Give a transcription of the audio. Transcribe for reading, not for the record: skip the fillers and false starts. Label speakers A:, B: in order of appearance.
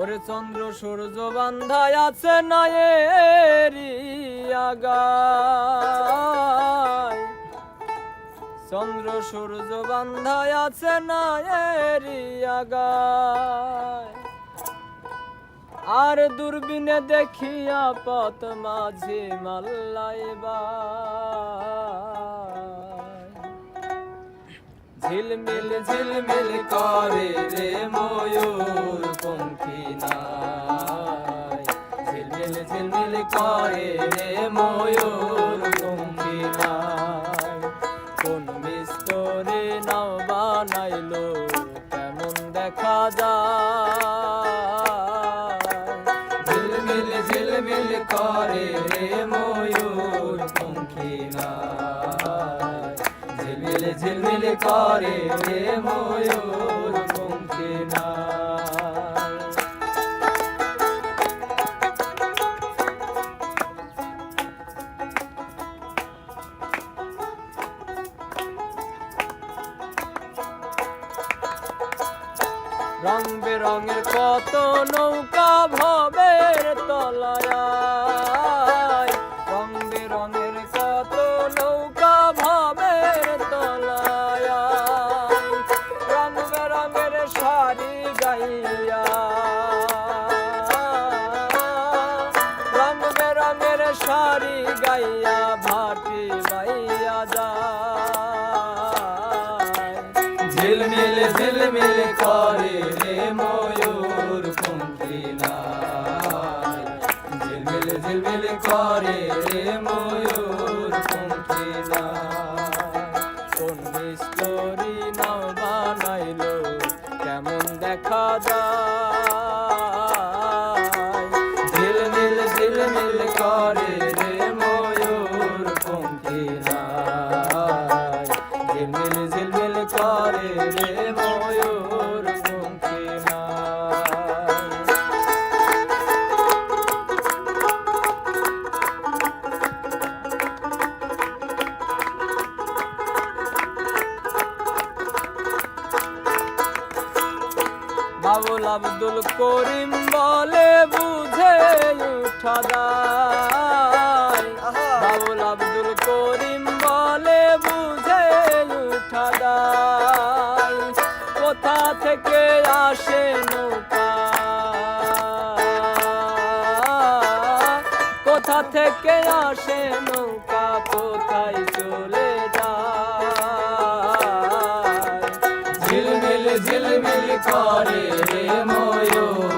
A: ওরে চন্দ্র সূর্য বান্ধায় আছে নয়েরি আগায়, চন্দ্র সূর্য বান্ধায় আছে নয়েরি আগায়। আর দূরবীনে দেখিয়া পথ মাঝে মাল্লাইবা, ঝিলমিল ঝিলমিল করে রে ময়ূর পঙ্খী নাই, ঝিলমিল ঝিলমিল করে রে ময়ূর পঙ্খী নাই। কোন মিস্তরে নাও বানাইলো কেমন দেখা যায়, ঝিলমিল ঝিলমিল করে রে ময়ূর পঙ্খী নাই, ঝিলমিল ঝিলমিল করে রে ময়ূর পঙ্খী নাই। রং বেরঙের কত নৌকা ভবের তলায়, রং বেরঙের কত নৌকা ভবের তলায়, রং বেরঙের শাড়ি গাইয়া, রং বেরঙের শাড়ি গাইয়া ভাটি বাইয়া যায়, ঝিলমিল ঝিলমিল করে রে ময়ূর পঙ্খী নাই, ঝিলমিল ঝিলমিল করে রে ময়ূর পঙ্খী নাই। কোন মিস্তরি নাও বানাইলো কেমন দেখা যায়, ঝিলমিল ঝিলমিল করে রে ময়ূর পঙ্খী নাই, ঝিলমিল ঝিলমিল করে রে ময়ূর পঙ্খী নাই। বাবুল আব্দুল করিম বলে বুঝে উঠা দায়, বাবুল আব্দুল করিম বলে বুঝে উঠা দায়। কোথা থেকে আসে নৌকা, কোথা থেকে আসে নৌকা, কোথায় চলে যায়, ঝিলমিল ঝিলমিল করে রে ময়ূর